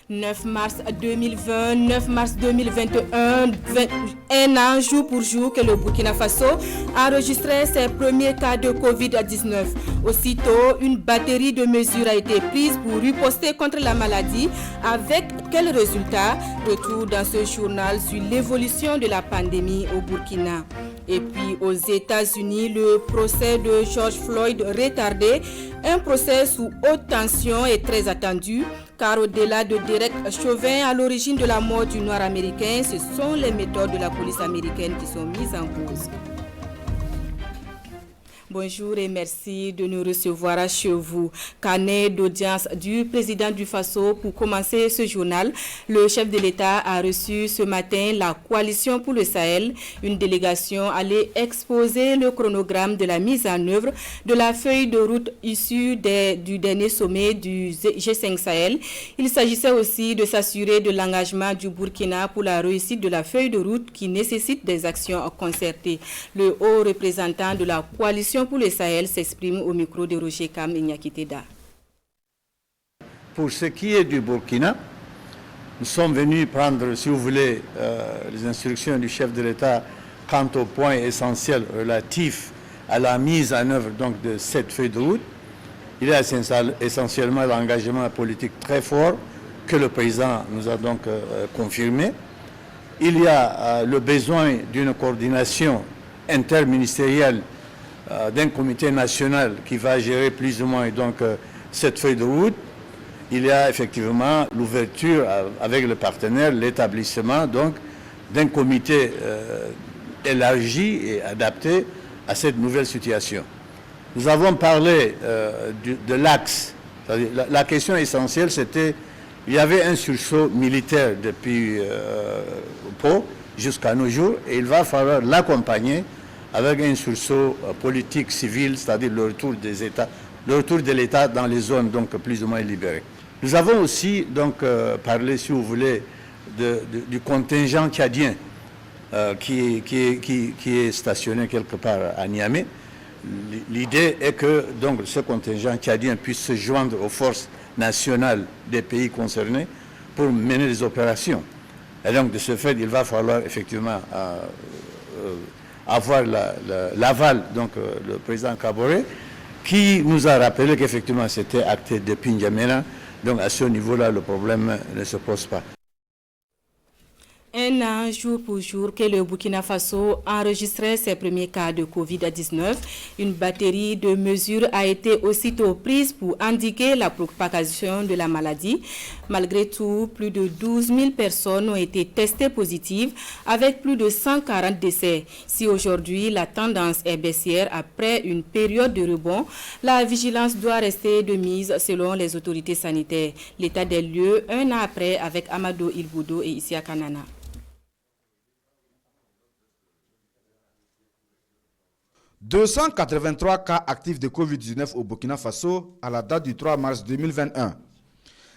9 mars 2020, 9 mars 2021, un an jour pour jour que le Burkina Faso enregistrait ses premiers cas de Covid-19. Aussitôt, une batterie de mesures a été prise pour riposter contre la maladie. Avec quel résultat? Retour dans ce journal sur l'évolution de la pandémie au Burkina. Et puis aux États-Unis, le procès de George Floyd retardé, un procès sous haute tension est très attendu, car au-delà de Derek Chauvin à l'origine de la mort du noir américain, ce sont les méthodes de la police américaine qui sont mises en cause. Bonjour et merci de nous recevoir chez vous. Carnet d'audience du président du Faso. Pour commencer ce journal, le chef de l'État a reçu ce matin la coalition pour le Sahel. Une délégation allait exposer le chronogramme de la mise en œuvre de la feuille de route issue du dernier sommet du G5 Sahel. Il s'agissait aussi de s'assurer de l'engagement du Burkina pour la réussite de la feuille de route qui nécessite des actions concertées. Le haut représentant de la coalition pour le Sahel s'exprime au micro de Roger Kam et Nyakiteda. Pour ce qui est du Burkina, nous sommes venus prendre, si vous voulez, les instructions du chef de l'État quant au point essentiel relatif à la mise en œuvre donc, de cette feuille de route. Il y a essentiellement l'engagement politique très fort que le président nous a donc confirmé. Il y a le besoin d'une coordination interministérielle d'un comité national qui va gérer plus ou moins donc, cette feuille de route. Il y a effectivement l'ouverture avec le partenaire, l'établissement donc d'un comité élargi et adapté à cette nouvelle situation. Nous avons parlé de l'axe. La question essentielle, c'était il y avait un sursaut militaire depuis Pau jusqu'à nos jours et il va falloir l'accompagner avec un sursaut politique, civil, c'est-à-dire le retour de l'État dans les zones donc plus ou moins libérées. Nous avons aussi donc parlé, si vous voulez, du contingent tchadien qui est stationné quelque part à Niamey. L'idée est que donc ce contingent tchadien puisse se joindre aux forces nationales des pays concernés pour mener des opérations. Et donc de ce fait, il va falloir effectivement avoir l'aval, donc le président Kaboré, qui nous a rappelé qu'effectivement c'était acté depuis N'Djamena. Donc à ce niveau-là, le problème ne se pose pas. Un an jour pour jour que le Burkina Faso enregistrait ses premiers cas de Covid-19, une batterie de mesures a été aussitôt prise pour indiquer la propagation de la maladie. Malgré tout, plus de 12 000 personnes ont été testées positives avec plus de 140 décès. Si aujourd'hui la tendance est baissière après une période de rebond, la vigilance doit rester de mise selon les autorités sanitaires. L'état des lieux un an après avec Amado Ilboudo et Isia Kanana. 283 cas actifs de Covid-19 au Burkina Faso à la date du 3 mars 2021.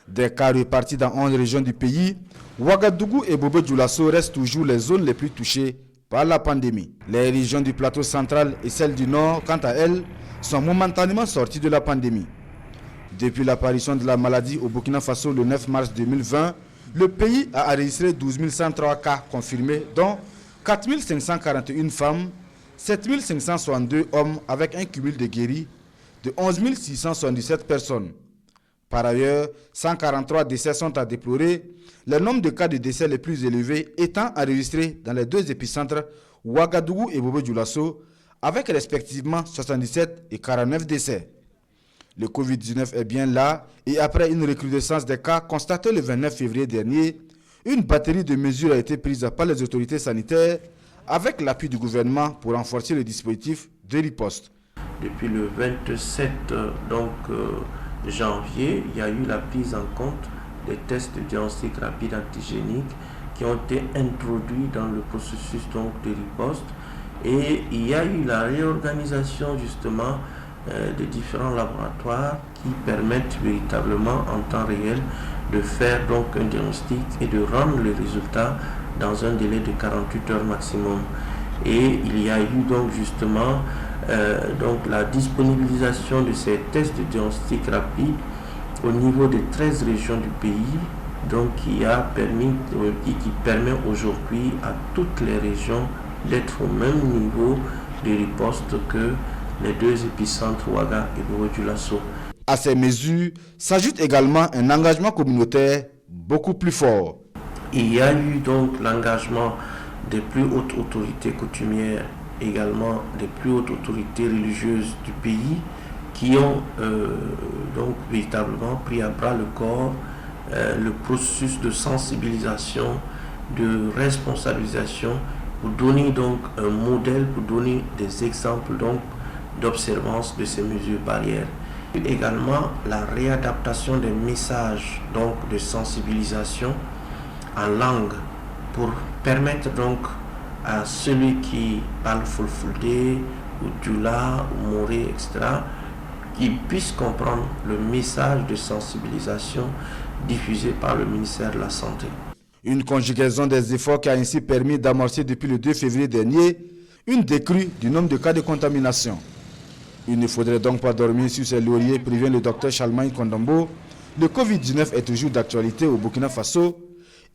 Des cas répartis dans 11 régions du pays, Ouagadougou et Bobo-Dioulasso restent toujours les zones les plus touchées par la pandémie. Les régions du plateau central et celles du nord, quant à elles, sont momentanément sorties de la pandémie. Depuis l'apparition de la maladie au Burkina Faso le 9 mars 2020, le pays a enregistré 12 103 cas confirmés, dont 4 541 femmes, 7 562 hommes avec un cumul de guéris de 11 677 personnes. Par ailleurs, 143 décès sont à déplorer, le nombre de cas de décès les plus élevés étant enregistrés dans les deux épicentres Ouagadougou et Bobo-Dioulasso avec respectivement 77 et 49 décès. Le Covid-19 est bien là et après une recrudescence des cas constatée le 29 février dernier, une batterie de mesures a été prise par les autorités sanitaires avec l'appui du gouvernement pour renforcer le dispositif de riposte. Depuis le 27 janvier, il y a eu la prise en compte des tests de diagnostic rapide antigénique qui ont été introduits dans le processus donc, de riposte et il y a eu la réorganisation justement de différents laboratoires qui permettent véritablement en temps réel de faire donc un diagnostic et de rendre le résultat dans un délai de 48 heures maximum. Et il y a eu donc justement donc la disponibilisation de ces tests de diagnostic rapide au niveau de 13 régions du pays donc qui permet aujourd'hui à toutes les régions d'être au même niveau de riposte que les deux épicentres Ouaga et Bobo-Dioulasso. À ces mesures s'ajoute également un engagement communautaire beaucoup plus fort. Il y a eu donc l'engagement des plus hautes autorités coutumières, également des plus hautes autorités religieuses du pays, qui ont donc véritablement pris à bras le corps le processus de sensibilisation, de responsabilisation, pour donner donc un modèle, pour donner des exemples donc d'observance de ces mesures barrières. Également la réadaptation des messages donc de sensibilisation en langue pour permettre donc à celui qui parle Fulfulde ou Dioula ou Moré, etc., qu'il puisse comprendre le message de sensibilisation diffusé par le ministère de la Santé. Une conjugaison des efforts qui a ainsi permis d'amorcer depuis le 2 février dernier une décrue du nombre de cas de contamination. Il ne faudrait donc pas dormir sur ses lauriers, prévient le docteur Charlemagne Kondombo. Le Covid-19 est toujours d'actualité au Burkina Faso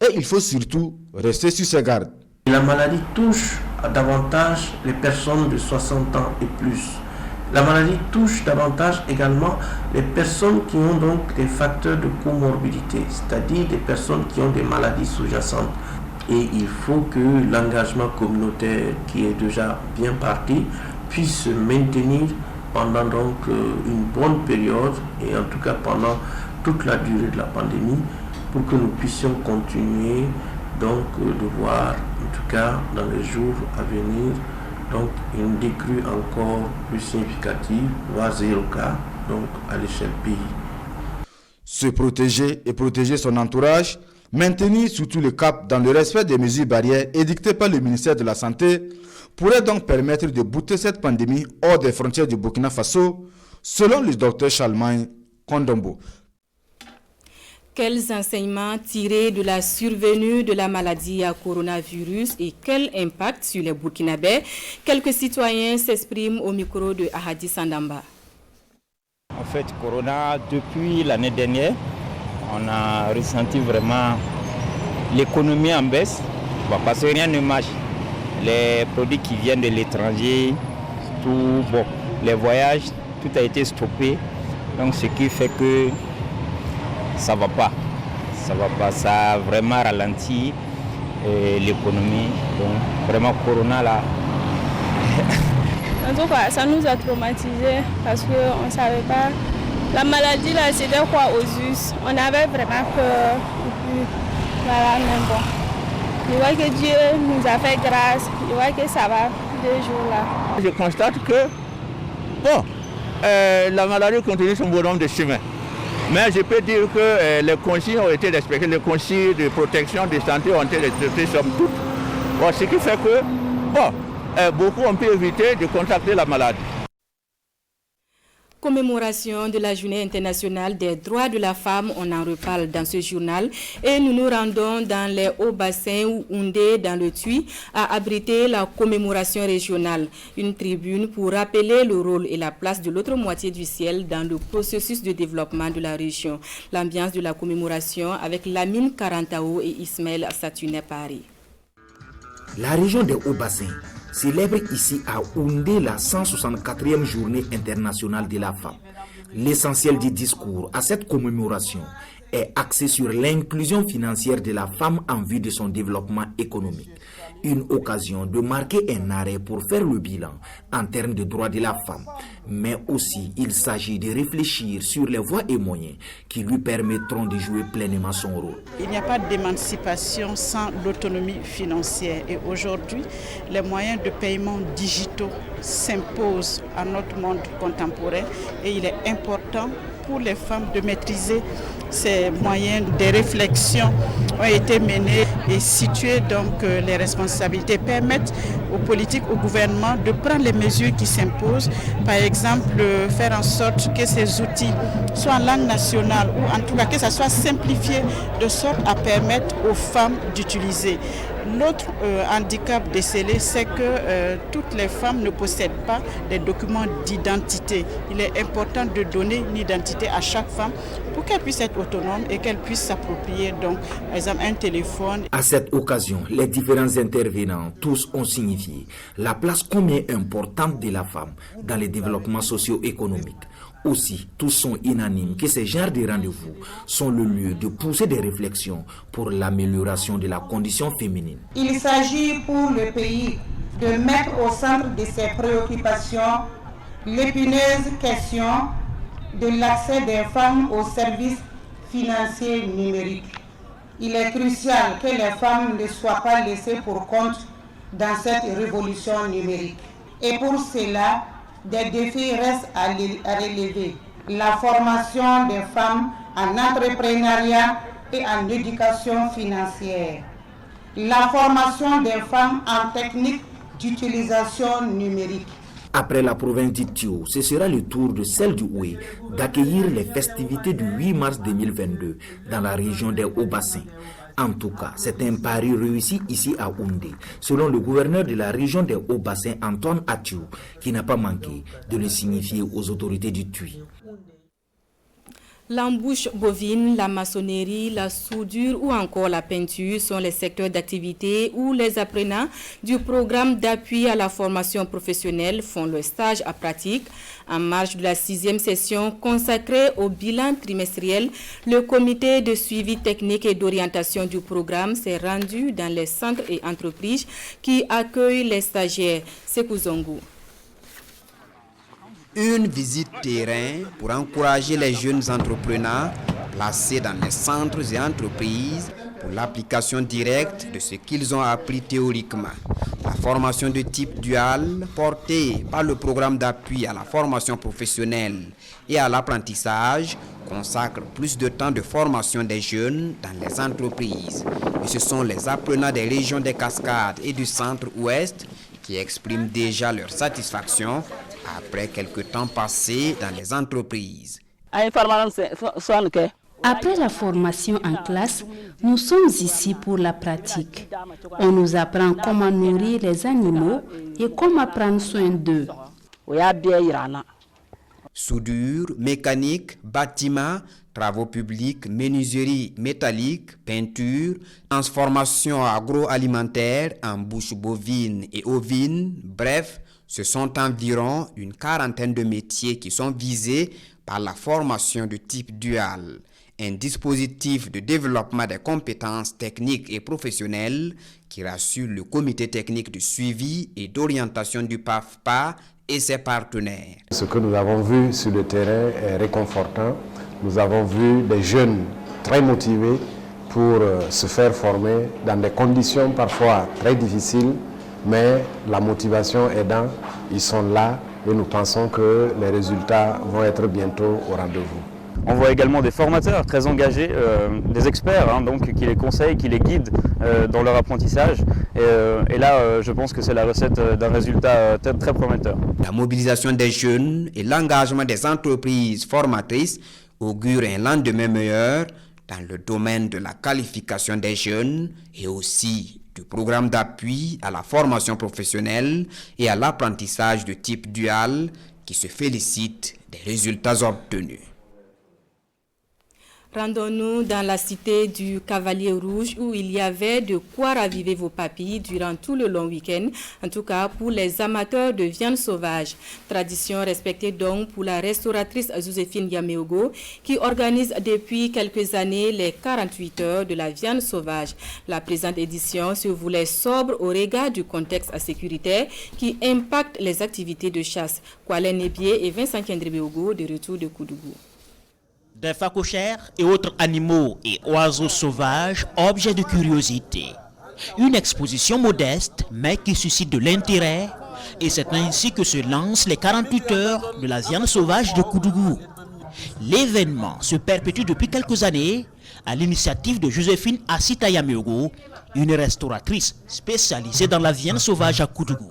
et il faut surtout rester sur ses gardes. La maladie touche davantage les personnes de 60 ans et plus. La maladie touche davantage également les personnes qui ont donc des facteurs de comorbidité, c'est-à-dire des personnes qui ont des maladies sous-jacentes. Et il faut que l'engagement communautaire qui est déjà bien parti puisse se maintenir pendant donc une bonne période et en tout cas pendant toute la durée de la pandémie pour que nous puissions continuer donc de voir en tout cas dans les jours à venir donc une décrue encore plus significative, voire 0 cas donc à l'échelle pays. Se protéger et protéger son entourage, maintenir surtout le cap dans le respect des mesures barrières édictées par le ministère de la Santé pourrait donc permettre de bouter cette pandémie hors des frontières du Burkina Faso, selon le docteur Charlemagne Kondombo. Quels enseignements tirer de la survenue de la maladie à coronavirus et quel impact sur les Burkinabés? Quelques citoyens s'expriment au micro de Ahadi Sandamba. En fait, Corona, depuis l'année dernière, on a ressenti vraiment l'économie en baisse, parce que rien ne marche. Les produits qui viennent de l'étranger, les voyages, tout a été stoppé. Donc ce qui fait que ça va pas, ça a vraiment ralenti l'économie. Donc vraiment Corona là. En tout cas, ça nous a traumatisés parce qu'on ne savait pas. La maladie là, c'était quoi aux us? On avait vraiment peur. Voilà, mais bon. Je vois que Dieu nous a fait grâce. Je vois que ça va 2 jours là. Je constate que la maladie continue son bonhomme de chemin. Mais je peux dire que les consignes ont été respectées, les consignes de protection de santé ont été respectées somme toute. Bon, ce qui fait que beaucoup ont pu éviter de contracter la maladie. Commémoration de la Journée internationale des droits de la femme, on en reparle dans ce journal et nous nous rendons dans les hauts bassins où Oundé, dans le Tuy, a abrité la commémoration régionale, une tribune pour rappeler le rôle et la place de l'autre moitié du ciel dans le processus de développement de la région. L'ambiance de la commémoration avec Lamine Karantao et Ismaël Satuné Paris. La région des hauts bassins célèbre ici à Oundé la 164e journée internationale de la femme. L'essentiel du discours à cette commémoration est axé sur l'inclusion financière de la femme en vue de son développement économique. Une occasion de marquer un arrêt pour faire le bilan en termes de droits de la femme. Mais aussi, il s'agit de réfléchir sur les voies et moyens qui lui permettront de jouer pleinement son rôle. Il n'y a pas d'émancipation sans l'autonomie financière. Et aujourd'hui, les moyens de paiement digitaux s'imposent à notre monde contemporain. Et il est important pour les femmes de maîtriser ces moyens. Des réflexions ont été menées et situées, donc les responsabilités permettent aux politiques, au gouvernement de prendre les mesures qui s'imposent. Par exemple, faire en sorte que ces outils soient en langue nationale ou en tout cas que ça soit simplifié de sorte à permettre aux femmes d'utiliser. L'autre handicap décelé, c'est que toutes les femmes ne possèdent pas des documents d'identité. Il est important de donner une identité à chaque femme pour qu'elle puisse être autonome et qu'elle puisse s'approprier, donc, par exemple, un téléphone. À cette occasion, les différents intervenants, tous ont signifié la place combien importante de la femme dans le développement socio-économique. Aussi, tous sont unanimes que ces genres de rendez-vous sont le lieu de pousser des réflexions pour l'amélioration de la condition féminine. Il s'agit pour le pays de mettre au centre de ses préoccupations l'épineuse question de l'accès des femmes aux services financiers numériques. Il est crucial que les femmes ne soient pas laissées pour compte dans cette révolution numérique. Et pour cela, des défis restent à relever. La formation des femmes en entrepreneuriat et en éducation financière. La formation des femmes en technique d'utilisation numérique. Après la province d'Itio, ce sera le tour de celle du Oué d'accueillir les festivités du 8 mars 2022 dans la région des Hauts-Bassins. En tout cas, c'est un pari réussi ici à Oundé, selon le gouverneur de la région des Hauts-Bassins, Antoine Atiou, qui n'a pas manqué de le signifier aux autorités du TUI. L'embouche bovine, la maçonnerie, la soudure ou encore la peinture sont les secteurs d'activité où les apprenants du programme d'appui à la formation professionnelle font le stage à pratique. En marge de la 6e session consacrée au bilan trimestriel, le comité de suivi technique et d'orientation du programme s'est rendu dans les centres et entreprises qui accueillent les stagiaires. Sekou Zongou. Une visite terrain pour encourager les jeunes entrepreneurs placés dans les centres et entreprises pour l'application directe de ce qu'ils ont appris théoriquement. La formation de type dual, portée par le programme d'appui à la formation professionnelle et à l'apprentissage, consacre plus de temps de formation des jeunes dans les entreprises. Et ce sont les apprenants des régions des Cascades et du centre-ouest qui expriment déjà leur satisfaction après quelques temps passés dans les entreprises. Après la formation en classe, nous sommes ici pour la pratique. On nous apprend comment nourrir les animaux et comment prendre soin d'eux. Soudure, mécanique, bâtiment, travaux publics, menuiserie métallique, peinture, transformation agroalimentaire, embouche bovine et ovine, bref, ce sont environ une quarantaine de métiers qui sont visés par la formation de type dual, un dispositif de développement des compétences techniques et professionnelles qui rassure le comité technique de suivi et d'orientation du PAFPA et ses partenaires. Ce que nous avons vu sur le terrain est réconfortant. Nous avons vu des jeunes très motivés pour se faire former dans des conditions parfois très difficiles, mais la motivation aidant, ils sont là et nous pensons que les résultats vont être bientôt au rendez-vous. On voit également des formateurs très engagés, des experts donc, qui les conseillent, qui les guident dans leur apprentissage. Et là, je pense que c'est la recette d'un résultat très prometteur. La mobilisation des jeunes et l'engagement des entreprises formatrices augurent un lendemain meilleur dans le domaine de la qualification des jeunes et aussi du programme d'appui à la formation professionnelle et à l'apprentissage de type dual qui se félicite des résultats obtenus. Rendons-nous dans la cité du Cavalier Rouge où il y avait de quoi raviver vos papilles durant tout le long week-end, en tout cas pour les amateurs de viande sauvage. Tradition respectée donc pour la restauratrice Joséphine Yameogo qui organise depuis quelques années les 48 heures de la viande sauvage. La présente édition se voulait sobre au regard du contexte sécuritaire qui impacte les activités de chasse. Kwalen Nebié et Vincent Kendrebeogo de retour de Koudougou. Des phacochères et autres animaux et oiseaux sauvages, objets de curiosité. Une exposition modeste, mais qui suscite de l'intérêt, et c'est ainsi que se lancent les 48 heures de la viande sauvage de Koudougou. L'événement se perpétue depuis quelques années à l'initiative de Joséphine Assita-Yameogo, une restauratrice spécialisée dans la viande sauvage à Koudougou.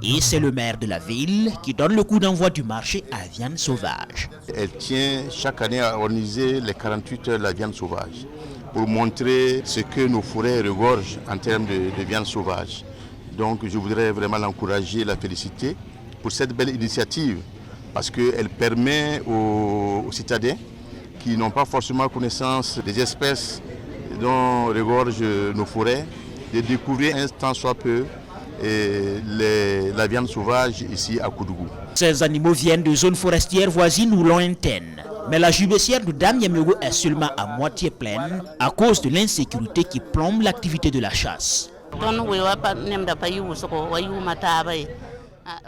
Et c'est le maire de la ville qui donne le coup d'envoi du marché à viande sauvage. Elle tient chaque année à organiser les 48 heures de la viande sauvage pour montrer ce que nos forêts regorgent en termes de viande sauvage. Donc je voudrais vraiment l'encourager, la féliciter pour cette belle initiative parce qu'elle permet aux citadins qui n'ont pas forcément connaissance des espèces dont regorgent nos forêts de découvrir un tant soit peu la viande sauvage ici à Koudougou. Ces animaux viennent de zones forestières voisines ou lointaines. Mais la jubessière de Dame Yameogo est seulement à moitié pleine à cause de l'insécurité qui plombe l'activité de la chasse.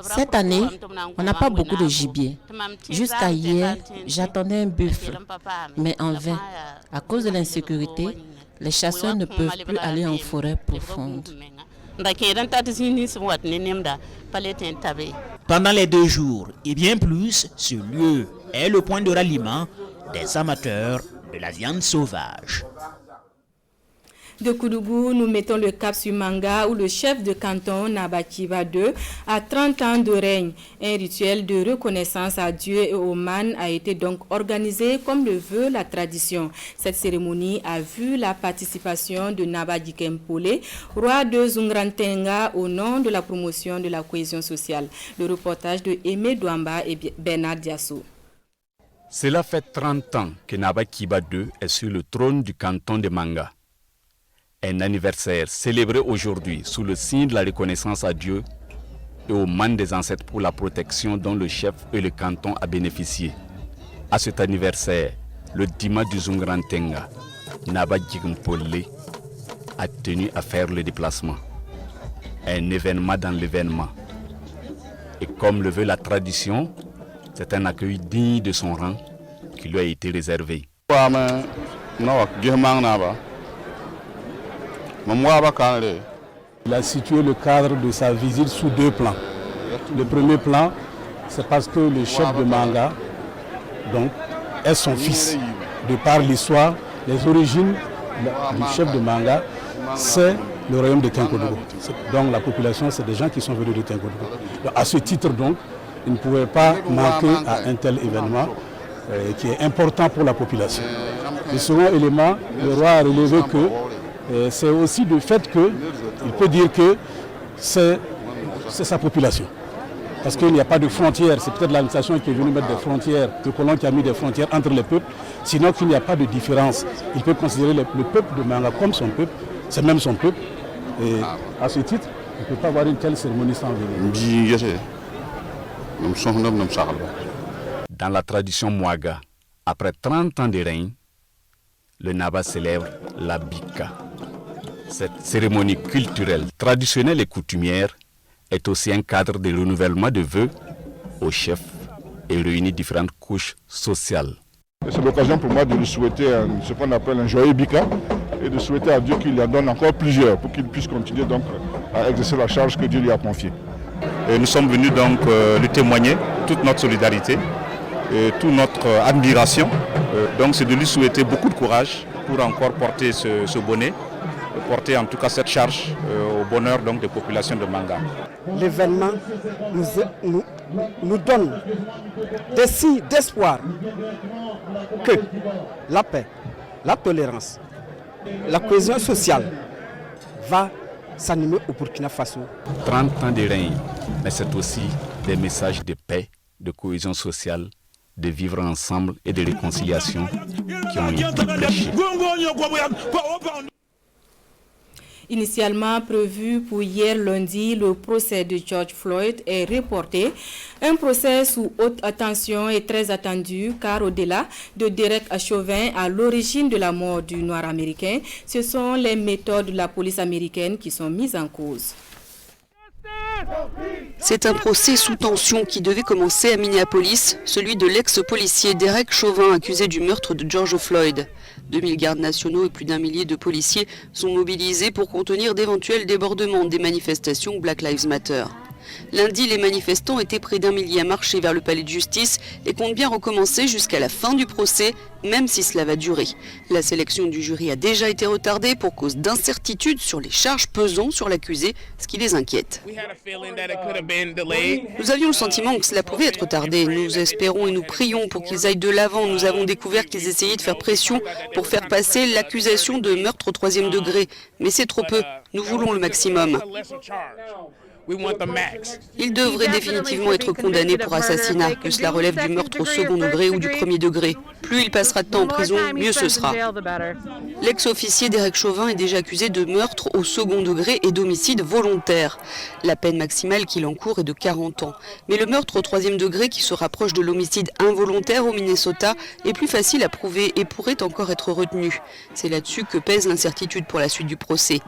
Cette année, on n'a pas beaucoup de gibier. Jusqu'à hier, j'attendais un buffle, mais en vain. À cause de l'insécurité, les chasseurs ne peuvent plus aller en forêt profonde. Pendant les 2 jours et bien plus, ce lieu est le point de ralliement des amateurs de la viande sauvage. De Koudougou, nous mettons le cap sur Manga où le chef de canton Nabakiba II a 30 ans de règne. Un rituel de reconnaissance à Dieu et aux man a été donc organisé comme le veut la tradition. Cette cérémonie a vu la participation de Nabadji Kempole, roi de Zungrantenga au nom de la promotion de la cohésion sociale. Le reportage de Aimé Douamba et Bernard Diasso. Cela fait 30 ans que Nabakiba II est sur le trône du canton de Manga. Un anniversaire célébré aujourd'hui sous le signe de la reconnaissance à Dieu et aux mains des ancêtres pour la protection dont le chef et le canton a bénéficié. À cet anniversaire, le Dima du Zungrantenga, Nabadji Kempole, a tenu à faire le déplacement. Un événement dans l'événement. Et comme le veut la tradition, c'est un accueil digne de son rang qui lui a été réservé. Il a situé le cadre de sa visite sous 2 plans. Le premier plan, c'est parce que le chef de Manga donc, est son fils. De par l'histoire, les origines du chef de Manga, c'est le royaume de Tinkodougou. Donc la population, c'est des gens qui sont venus de Tinkodougou. À ce titre donc, il ne pouvait pas manquer à un tel événement qui est important pour la population. Le second élément, le roi a relevé que c'est aussi le fait qu'il peut dire que c'est sa population. Parce qu'il n'y a pas de frontières, c'est peut-être l'administration qui est venue mettre des frontières, le colon qui a mis des frontières entre les peuples, sinon qu'il n'y a pas de différence. Il peut considérer le peuple de Manga comme son peuple, c'est même son peuple. Et à ce titre, il ne peut pas avoir une telle cérémonie sans venir. Dans la tradition Mouaga, après 30 ans de règne, le Naba célèbre la Bika. Cette cérémonie culturelle, traditionnelle et coutumière est aussi un cadre de renouvellement de vœux aux chefs et réunit différentes couches sociales. C'est l'occasion pour moi de lui souhaiter ce qu'on appelle un joyeux Bika et de souhaiter à Dieu qu'il en donne encore plusieurs pour qu'il puisse continuer donc à exercer la charge que Dieu lui a confiée. Et nous sommes venus donc lui témoigner toute notre solidarité et toute notre admiration. Donc c'est de lui souhaiter beaucoup de courage pour encore porter ce bonnet, porter en tout cas cette charge au bonheur donc des populations de Manga. L'événement nous donne des signes d'espoir que la paix, la tolérance, la cohésion sociale va s'animer au Burkina Faso. 30 ans de règne, mais c'est aussi des messages de paix, de cohésion sociale, de vivre ensemble et de réconciliation qui ont été prêchés. Initialement prévu pour hier lundi, le procès de George Floyd est reporté. Un procès sous haute attention est très attendu car au-delà de Derek Chauvin à l'origine de la mort du noir américain, ce sont les méthodes de la police américaine qui sont mises en cause. C'est un procès sous tension qui devait commencer à Minneapolis, celui de l'ex-policier Derek Chauvin accusé du meurtre de George Floyd. 2000 gardes nationaux et plus d'1 millier de policiers sont mobilisés pour contenir d'éventuels débordements des manifestations Black Lives Matter. Lundi, les manifestants étaient près d'1 millier à marcher vers le palais de justice et comptent bien recommencer jusqu'à la fin du procès, même si cela va durer. La sélection du jury a déjà été retardée pour cause d'incertitudes sur les charges pesant sur l'accusé, ce qui les inquiète. Nous avions le sentiment que cela pouvait être retardé. Nous espérons et nous prions pour qu'ils aillent de l'avant. Nous avons découvert qu'ils essayaient de faire pression pour faire passer l'accusation de meurtre au 3e degré. Mais c'est trop peu. Nous voulons le maximum. Il devrait définitivement être condamné pour assassinat, que cela relève du meurtre au 2e degré ou du 1er degré. Plus il passera de temps en prison, mieux ce sera. L'ex-officier Derek Chauvin est déjà accusé de meurtre au 2e degré et d'homicide volontaire. La peine maximale qu'il encourt est de 40 ans. Mais le meurtre au 3e degré, qui se rapproche de l'homicide involontaire au Minnesota, est plus facile à prouver et pourrait encore être retenu. C'est là-dessus que pèse l'incertitude pour la suite du procès.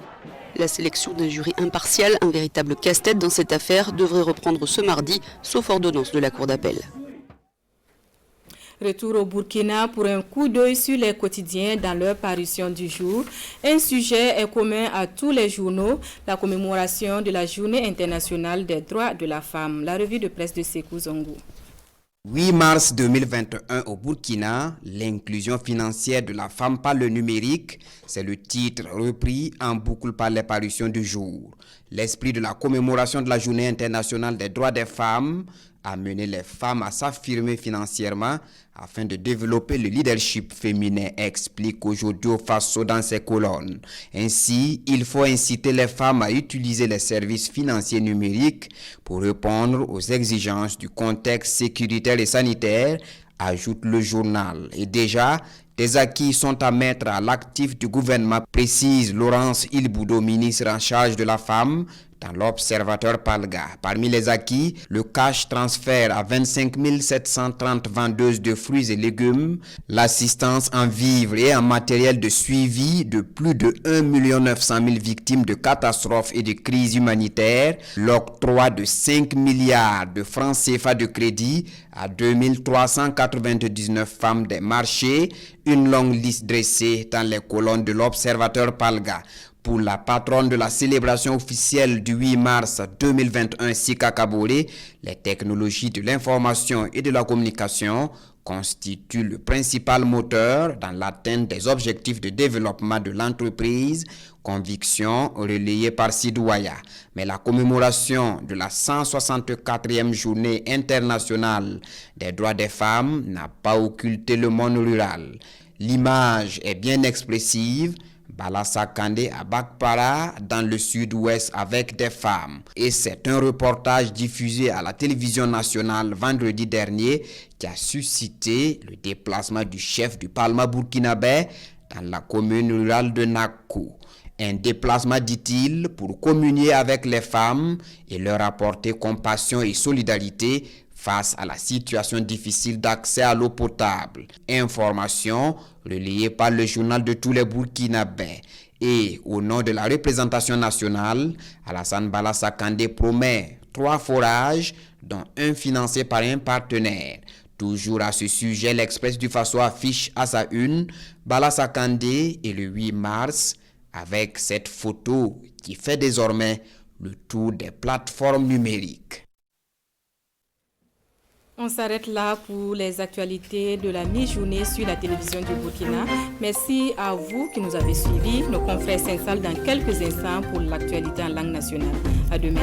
La sélection d'un jury impartial, un véritable casse-tête dans cette affaire, devrait reprendre ce mardi, sauf ordonnance de la Cour d'appel. Retour au Burkina pour un coup d'œil sur les quotidiens dans leur parution du jour. Un sujet est commun à tous les journaux, la commémoration de la Journée internationale des droits de la femme. La revue de presse de Sekou Zongo. 8 mars 2021 au Burkina, l'inclusion financière de la femme par le numérique, c'est le titre repris en boucle par les parutions du jour. L'esprit de la commémoration de la Journée internationale des droits des femmes a mené les femmes à s'affirmer financièrement afin de développer le leadership féminin, explique aujourd'hui Faso dans ses colonnes. Ainsi, il faut inciter les femmes à utiliser les services financiers numériques pour répondre aux exigences du contexte sécuritaire et sanitaire, ajoute le journal. Et déjà, des acquis sont à mettre à l'actif du gouvernement, précise Laurence Ilboudo, ministre en charge de la femme, dans l'Observateur Palga. Parmi les acquis, le cash transfert à 25 730 vendeuses de fruits et légumes, l'assistance en vivres et en matériel de suivi de plus de 1 900 000 victimes de catastrophes et de crises humanitaires, l'octroi de 5 milliards de francs CFA de crédit à 2399 femmes des marchés, une longue liste dressée dans les colonnes de l'Observateur Palga. Pour la patronne de la célébration officielle du 8 mars 2021, Sika Kabore, les technologies de l'information et de la communication constituent le principal moteur dans l'atteinte des objectifs de développement de l'entreprise, conviction relayée par Sidouaya. Mais la commémoration de la 164e journée internationale des droits des femmes n'a pas occulté le monde rural. L'image est bien expressive. Balassa Kandé à Bakpara, dans le sud-ouest, avec des femmes. Et c'est un reportage diffusé à la télévision nationale vendredi dernier qui a suscité le déplacement du chef du Parlement burkinabé dans la commune rurale de Nakou. Un déplacement, dit-il, pour communier avec les femmes et leur apporter compassion et solidarité face à la situation difficile d'accès à l'eau potable. Information relayée par le journal de tous les Burkinabés. Et au nom de la représentation nationale, Alassane Balassa Kandé promet 3 forages, dont un financé par un partenaire. Toujours à ce sujet, l'Express du Faso affiche à sa une Balassa Kandé et le 8 mars avec cette photo qui fait désormais le tour des plateformes numériques. On s'arrête là pour les actualités de la mi-journée sur la télévision du Burkina. Merci à vous qui nous avez suivis. Nos confrères s'installent dans quelques instants pour l'actualité en langue nationale. À demain.